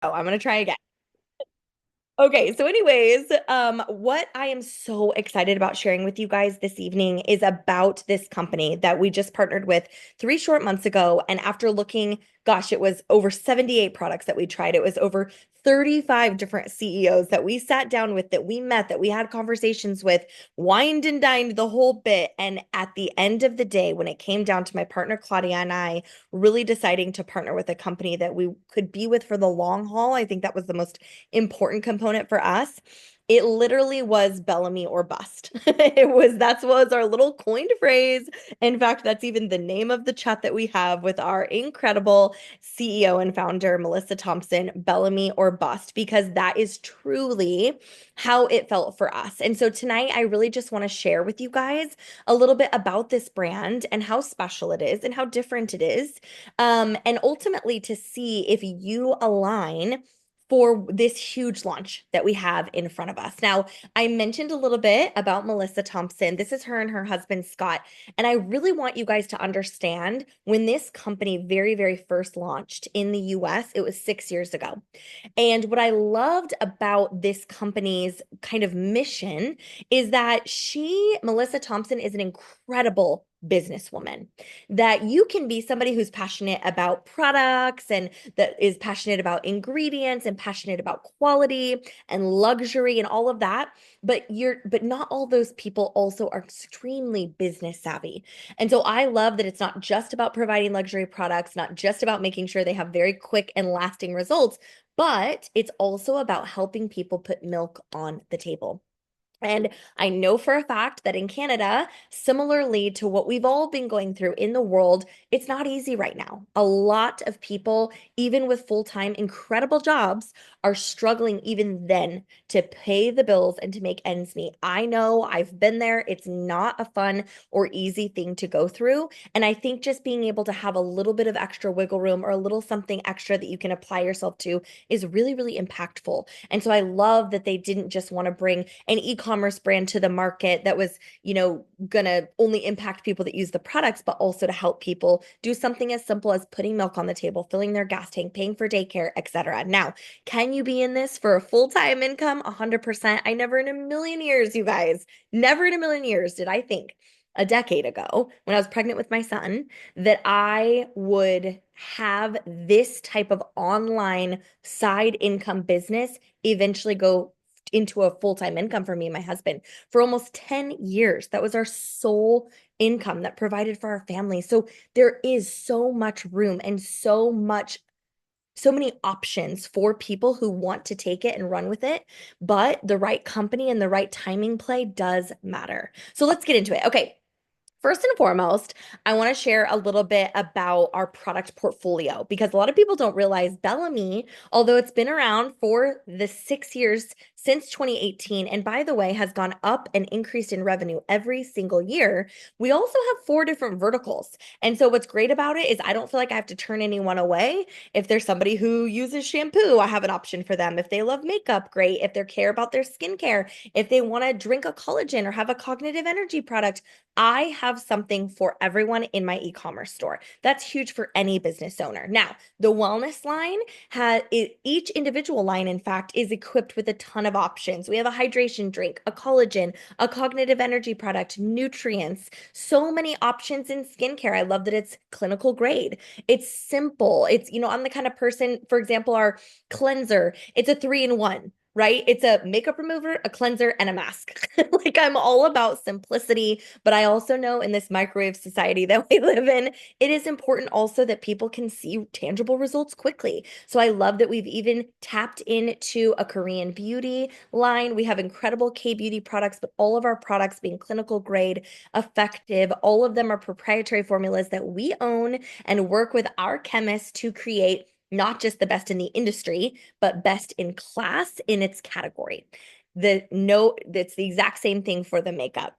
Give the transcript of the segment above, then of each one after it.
Oh, I'm gonna try again. Okay, so anyways, what I am so excited about sharing with you guys this evening is about this company that we just partnered with 3 short months ago. And after looking, gosh, it was over 78 products that we tried. It was over 35 different CEOs that we sat down with, that we met, that we had conversations with, wined and dined the whole bit. And at the end of the day, when it came down to my partner Claudia and I really deciding to partner with a company that we could be with for the long haul, I think that was the most important component for us. It literally was Bellamy or bust. That's was our little coined phrase. In fact, that's even the name of the chat that we have with our incredible CEO and founder, Melissa Thompson, Bellamy or bust, because that is truly how it felt for us. And so tonight, I really just want to share with you guys a little bit about this brand and how special it is and how different it is. And ultimately to see if you align for this huge launch that we have in front of us. Now, I mentioned a little bit about Melissa Thompson. This is her and her husband, Scott. And I really want you guys to understand when this company very, very first launched in the US, it was 6 years ago. And what I loved about this company's kind of mission is that Melissa Thompson, is an incredible businesswoman. That you can be somebody who's passionate about products and that is passionate about ingredients and passionate about quality and luxury and all of that, but not all those people also are extremely business savvy. And so I love that it's not just about providing luxury products, not just about making sure they have very quick and lasting results, but it's also about helping people put milk on the table. And I know for a fact that in Canada, similarly to what we've all been going through in the world, it's not easy right now. A lot of people, even with full-time incredible jobs, are struggling even then to pay the bills and to make ends meet. I know I've been there. It's not a fun or easy thing to go through. And I think just being able to have a little bit of extra wiggle room or a little something extra that you can apply yourself to is really, really impactful. And so I love that they didn't just want to bring an e-commerce brand to the market that was, gonna only impact people that use the products, but also to help people do something as simple as putting milk on the table, filling their gas tank, paying for daycare, etc. Now, can you be in this for a full-time income? 100%. I never in a million years, you guys, never in a million years did I think a decade ago when I was pregnant with my son that I would have this type of online side income business eventually go into a full-time income for me and my husband. For almost 10 years, that was our sole income that provided for our family. So there is so much room and so many options for people who want to take it and run with it, but the right company and the right timing play does matter. So let's get into it. Okay. First and foremost, I want to share a little bit about our product portfolio because a lot of people don't realize Bellamy, although it's been around for the 6 years since 2018, and by the way, has gone up and increased in revenue every single year, we also have 4 different verticals. And so what's great about it is I don't feel like I have to turn anyone away. If there's somebody who uses shampoo, I have an option for them. If they love makeup, great. If they care about their skincare, if they want to drink a collagen or have a cognitive energy product, I have something for everyone in my e-commerce store. That's huge for any business owner. Now, the wellness line each individual line, in fact, is equipped with a ton of options. We have a hydration drink, a collagen, a cognitive energy product, nutrients, so many options in skincare. I love that it's clinical grade. It's simple. I'm the kind of person, for example, our cleanser, it's a 3-in-1. Right? It's a makeup remover, a cleanser, and a mask. Like I'm all about simplicity, but I also know in this microwave society that we live in, it is important also that people can see tangible results quickly. So I love that we've even tapped into a Korean beauty line. We have incredible K-beauty products, but all of our products being clinical grade, effective, all of them are proprietary formulas that we own and work with our chemists to create not just the best in the industry, but best in class in its category. It's the exact same thing for the makeup.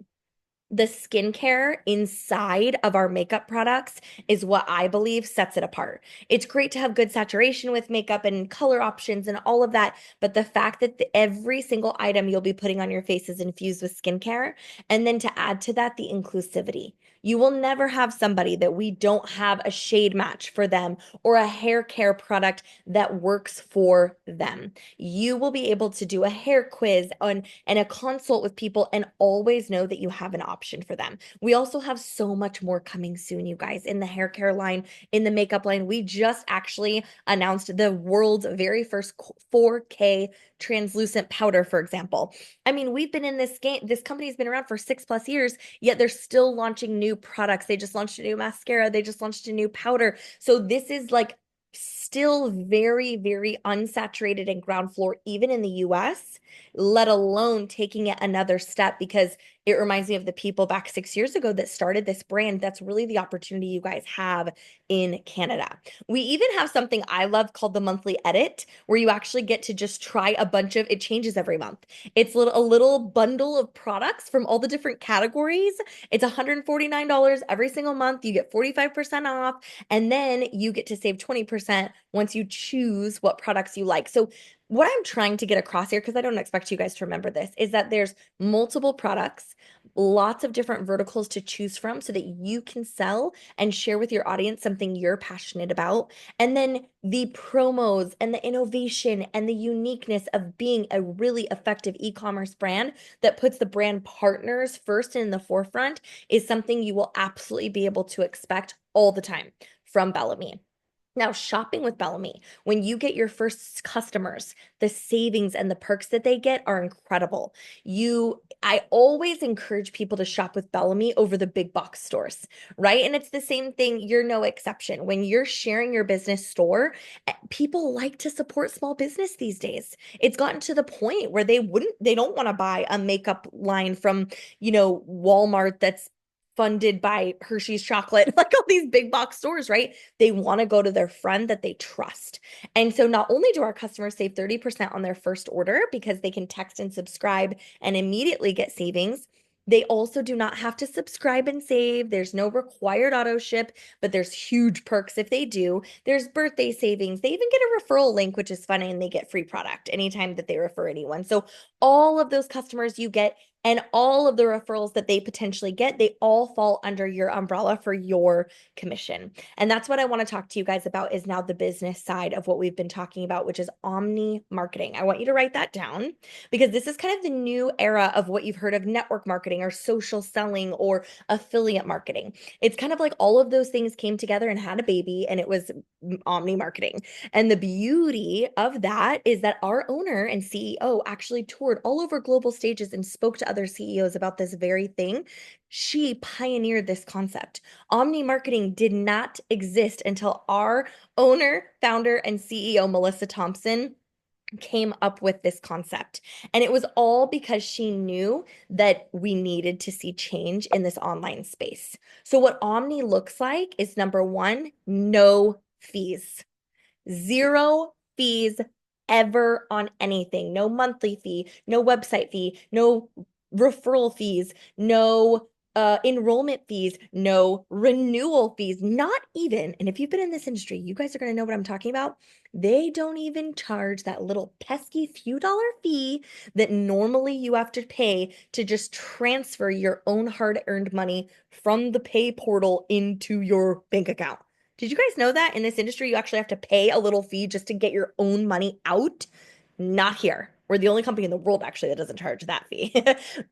The skincare inside of our makeup products is what I believe sets it apart. It's great to have good saturation with makeup and color options and all of that, but the fact that every single item you'll be putting on your face is infused with skincare, and then to add to that, the inclusivity. You will never have somebody that we don't have a shade match for them or a hair care product that works for them. You will be able to do a hair quiz on and a consult with people and always know that you have an option for them. We also have so much more coming soon, you guys, in the hair care line, in the makeup line. We just actually announced the world's very first 4K translucent powder, for example. I mean, we've been in this game, this company's been around for 6+ years, yet they're still launching new products. They just launched a new mascara, they just launched a new powder. So this is like still very, very unsaturated and ground floor, even in the US, let alone taking it another step, because it reminds me of the people back 6 years ago that started this brand. That's really the opportunity you guys have in Canada. We even have something I love called the monthly edit, where you actually get to just try a bunch of, it changes every month. It's a little bundle of products from all the different categories. It's $149 every single month. You get 45% off, and then you get to save 20% once you choose what products you like. So what I'm trying to get across here, because I don't expect you guys to remember this, is that there's multiple products, lots of different verticals to choose from so that you can sell and share with your audience something you're passionate about. And then the promos and the innovation and the uniqueness of being a really effective e-commerce brand that puts the brand partners first in the forefront is something you will absolutely be able to expect all the time from BELLAME. Now, shopping with BELLAME, when you get your first customers, the savings and the perks that they get are incredible. I always encourage people to shop with BELLAME over the big box stores, right? And it's the same thing. You're no exception. When you're sharing your business store, people like to support small business these days. It's gotten to the point where they don't want to buy a makeup line from, Walmart that's funded by Hershey's chocolate, like all these big box stores, right? They want to go to their friend that they trust. And so not only do our customers save 30% on their first order because they can text and subscribe and immediately get savings, they also do not have to subscribe and save. There's no required auto ship, but there's huge perks if they do. There's birthday savings. They even get a referral link, which is fun, and they get free product anytime that they refer anyone. So all of those customers you get and all of the referrals that they potentially get, they all fall under your umbrella for your commission. And that's what I want to talk to you guys about, is now the business side of what we've been talking about, which is omni marketing. I want you to write that down, because this is kind of the new era of what you've heard of network marketing or social selling or affiliate marketing. It's kind of like all of those things came together and had a baby, and it was omni marketing. And the beauty of that is that our owner and CEO actually toured all over global stages and spoke to other CEOs about this very thing. She pioneered this concept. Omni marketing did not exist until our owner, founder, and CEO, Melissa Thompson, came up with this concept. And it was all because she knew that we needed to see change in this online space. So, what Omni looks like is, number one, no fees. Zero fees ever on anything. No monthly fee, no website fee, no referral fees, no enrollment fees, no renewal fees, not even. And if you've been in this industry, you guys are going to know what I'm talking about. They don't even charge that little pesky few dollar fee that normally you have to pay to just transfer your own hard-earned money from the pay portal into your bank account. Did you guys know that in this industry, you actually have to pay a little fee just to get your own money out? Not here. We're the only company in the world actually that doesn't charge that fee.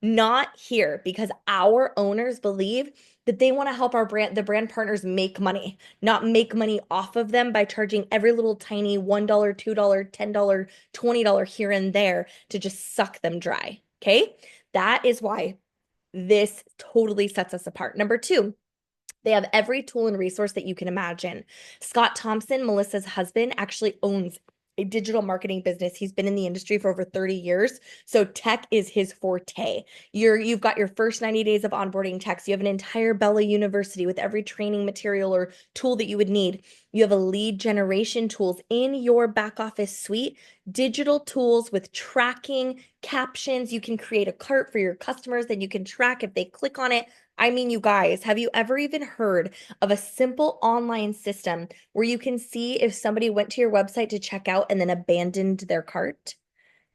Not here, because our owners believe that they want to help the brand partners make money, not make money off of them by charging every little tiny $1, $2, $10, $20 here and there to just suck them dry. Okay. That is why this totally sets us apart. Number two, they have every tool and resource that you can imagine. Scott Thompson, Melissa's husband, actually owns a digital marketing business. He's been in the industry for over 30 years. So tech is his forte. You've got your first 90 days of onboarding techs. You have an entire Bella University with every training material or tool that you would need. You have a lead generation tools in your back office suite, digital tools with tracking, captions. You can create a cart for your customers that you can track if they click on it. I mean, you guys, have you ever even heard of a simple online system where you can see if somebody went to your website to check out and then abandoned their cart?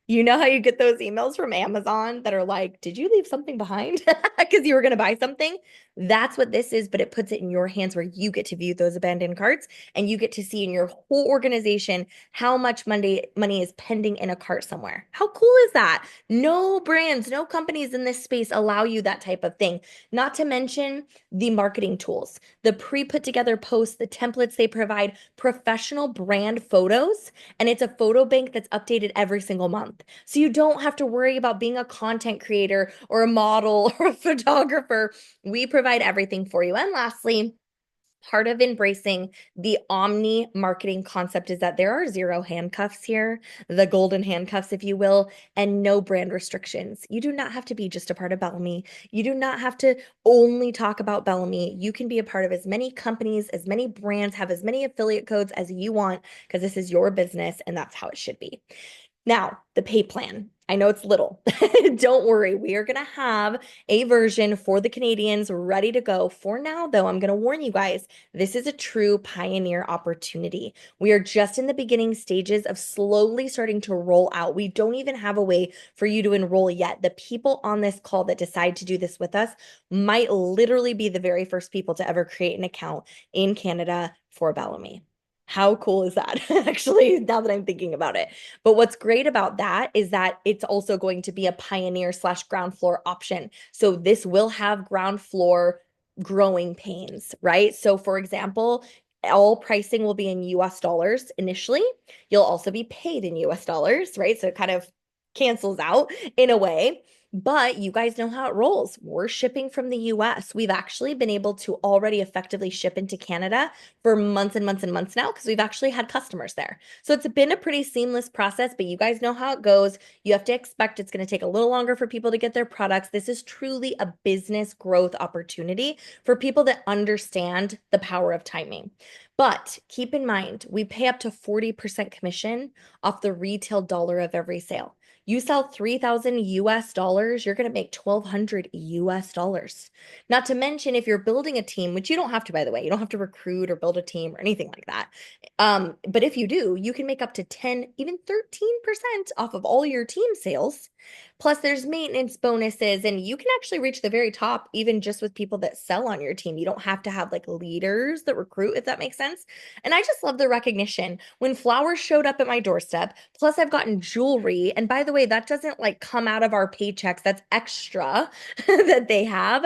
You know how you get those emails from Amazon that are like, did you leave something behind? Because you were going to buy something? That's what this is, but it puts it in your hands where you get to view those abandoned carts and you get to see in your whole organization how much money is pending in a cart somewhere. How cool is that? No brands, no companies in this space allow you that type of thing. Not to mention the marketing tools, the pre-put together posts, the templates they provide, professional brand photos, and it's a photo bank that's updated every single month. So you don't have to worry about being a content creator or a model or a photographer. We provide everything for you. And lastly, part of embracing the omni marketing concept is that there are zero handcuffs here, the golden handcuffs, if you will, and no brand restrictions. You do not have to be just a part of Bellamy. You do not have to only talk about Bellamy. You can be a part of as many companies, as many brands, have as many affiliate codes as you want, because this is your business and that's how it should be. Now, the pay plan. I know it's little. Don't worry. We are going to have a version for the Canadians ready to go. For now, though, I'm going to warn you guys, this is a true pioneer opportunity. We are just in the beginning stages of slowly starting to roll out. We don't even have a way for you to enroll yet. The people on this call that decide to do this with us might literally be the very first people to ever create an account in Canada for Bellamy. How cool is that? Actually, now that I'm thinking about it. But what's great about that is that it's also going to be a pioneer slash ground floor option. So this will have ground floor growing pains, right? So for example, all pricing will be in US dollars initially. You'll also be paid in US dollars, right? So it kind of cancels out in a way. But you guys know how it rolls. We're shipping from the US. We've actually been able to already effectively ship into Canada for months and months and months now because we've actually had customers there. So it's been a pretty seamless process, but you guys know how it goes. You have to expect it's going to take a little longer for people to get their products. This is truly a business growth opportunity for people that understand the power of timing. But keep in mind, we pay up to 40% commission off the retail dollar of every sale. You sell 3,000 US dollars, you're going to make 1,200 US dollars. Not to mention, if you're building a team, which you don't have to, by the way, you don't have to recruit or build a team or anything like that. But if you do, you can make up to 10, even 13% off of all your team sales. Plus, there's maintenance bonuses, and you can actually reach the very top, even just with people that sell on your team. You don't have to have like leaders that recruit, if that makes sense. And I just love the recognition. When flowers showed up at my doorstep, plus I've gotten jewelry. And by the way, that doesn't like come out of our paychecks, that's extra that they have.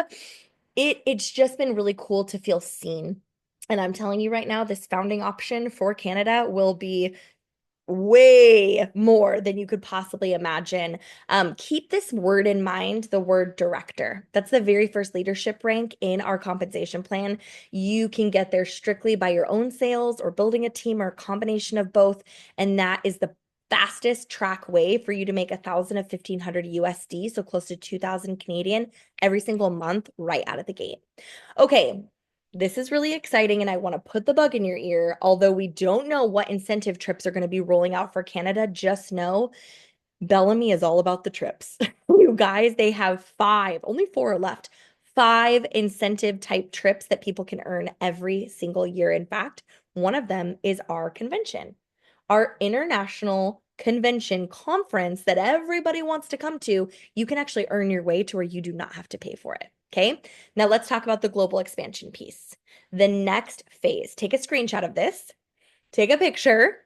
It's just been really cool to feel seen. And I'm telling you right now, this founding option for Canada will be way more than you could possibly imagine. Keep this word in mind, the word director. That's the very first leadership rank in our compensation plan. You can get there strictly by your own sales or building a team or a combination of both. And that is the fastest track way for you to make 1,000 of 1,500 USD, so close to 2,000 Canadian every single month right out of the gate. Okay, this is really exciting, and I want to put the bug in your ear. Although we don't know what incentive trips are going to be rolling out for Canada, just know Bellamy is all about the trips. You guys, they have five, only four are left, five incentive type trips that people can earn every single year. In fact, one of them is our convention, our international convention conference that everybody wants to come to. You can actually earn your way to where you do not have to pay for it. Okay, now let's talk about the global expansion piece. The next phase, take a screenshot of this, take a picture.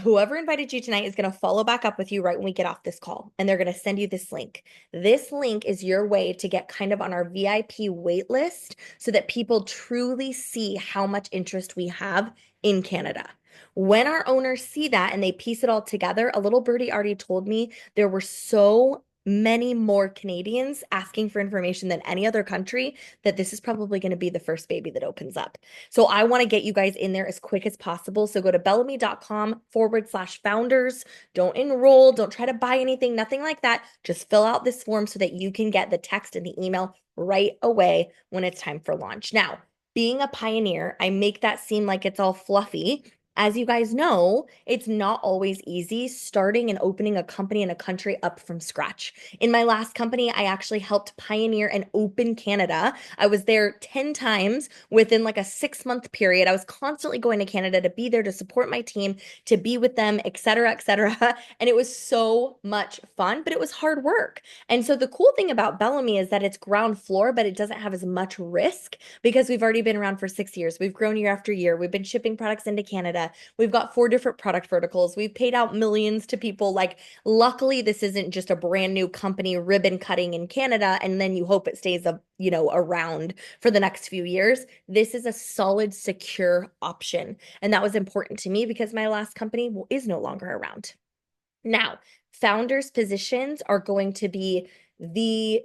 Whoever invited you tonight is going to follow back up with you right when we get off this call, and they're going to send you this link. This link is your way to get kind of on our VIP wait list so that people truly see how much interest we have in Canada. When our owners see that and they piece it all together, a little birdie already told me there were so many more Canadians asking for information than any other country that this is probably going to be the first baby that opens up. So I want to get you guys in there as quick as possible. So go to bellamy.com/founders. Don't enroll. Don't try to buy anything, nothing like that. Just fill out this form so that you can get the text and the email right away when it's time for launch. Now, being a pioneer, I make that seem like it's all fluffy. As you guys know, it's not always easy starting and opening a company in a country up from scratch. In my last company, I actually helped pioneer and open Canada. I was there 10 times within like a 6 month period. I was constantly going to Canada to be there to support my team, to be with them, et cetera, et cetera. And it was so much fun, but it was hard work. And so the cool thing about Bellamy is that it's ground floor, but it doesn't have as much risk because we've already been around for 6 years. We've grown year after year. We've been shipping products into Canada. We've got 4 different product verticals. We've paid out millions to people. Like, luckily, this isn't just a brand new company ribbon cutting in Canada, and then you hope it stays around for the next few years. This is a solid, secure option. And that was important to me because my last company is no longer around. Now, founders' positions are going to be the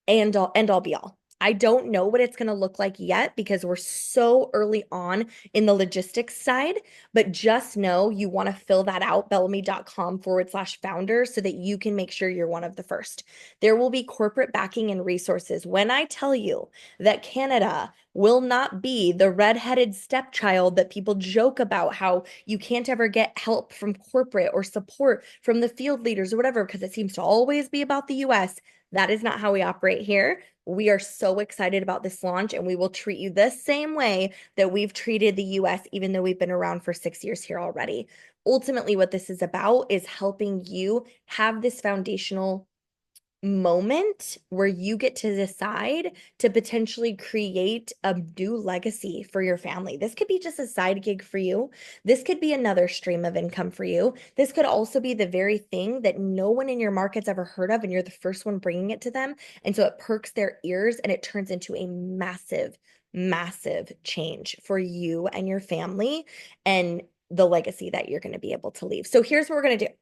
end all be all. I don't know what it's going to look like yet because we're so early on in the logistics side, but just know you want to fill that out, bellamy.com/founders, so that you can make sure you're one of the first. There will be corporate backing and resources. When I tell you that Canada will not be the redheaded stepchild that people joke about, how you can't ever get help from corporate or support from the field leaders or whatever, because it seems to always be about the US. That is not how we operate here. We are so excited about this launch, and we will treat you the same way that we've treated the US, even though we've been around for 6 years here already. Ultimately, what this is about is helping you have this foundational moment where you get to decide to potentially create a new legacy for your family. This could be just a side gig for you. This could be another stream of income for you. This could also be the very thing that no one in your market's ever heard of, and you're the first one bringing it to them. And so it perks their ears and it turns into a massive, massive change for you and your family and the legacy that you're going to be able to leave. So here's what we're going to do.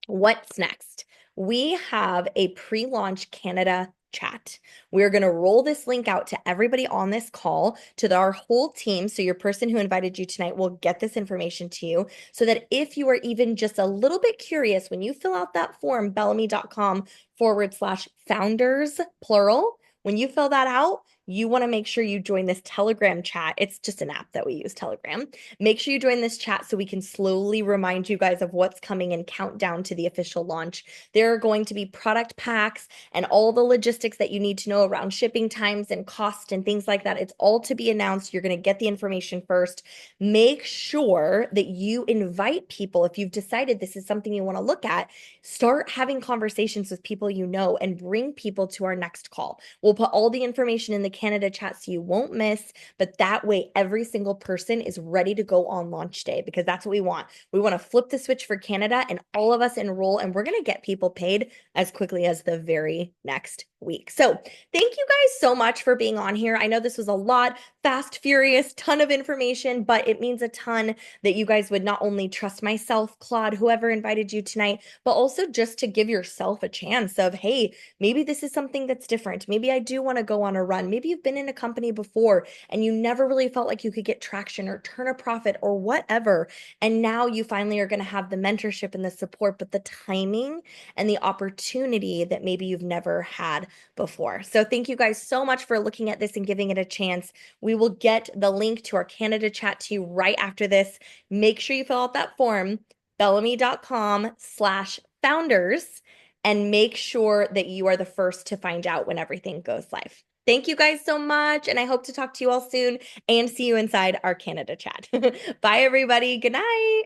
What's next? We have a pre-launch Canada chat. We're going to roll this link out to everybody on this call, to our whole team. So your person who invited you tonight will get this information to you, so that if you are even just a little bit curious, when you fill out that form, bellamy.com/founders, plural, when you fill that out, you want to make sure you join this Telegram chat. It's just an app that we use, Telegram. Make sure you join this chat so we can slowly remind you guys of what's coming and count down to the official launch. There are going to be product packs and all the logistics that you need to know around shipping times and cost and things like that. It's all to be announced. You're going to get the information first. Make sure that you invite people. If you've decided this is something you want to look at, start having conversations with people you know and bring people to our next call. We'll put all the information in the Canada chat so you won't miss, but that way every single person is ready to go on launch day, because that's what we want. We want to flip the switch for Canada and all of us enroll, and we're going to get people paid as quickly as the very next week. So thank you guys so much for being on here. I know this was a lot, fast, furious, ton of information, but it means a ton that you guys would not only trust myself, Claude, whoever invited you tonight, but also just to give yourself a chance of, hey, maybe this is something that's different. Maybe I do want to go on a run. Maybe you've been in a company before and you never really felt like you could get traction or turn a profit or whatever. And now you finally are going to have the mentorship and the support, but the timing and the opportunity that maybe you've never had before. So thank you guys so much for looking at this and giving it a chance. We will get the link to our Canada chat to you right after this. Make sure you fill out that form, bellamy.com/founders, and make sure that you are the first to find out when everything goes live. Thank you guys so much, and I hope to talk to you all soon and see you inside our Canada chat. Bye, everybody. Good night.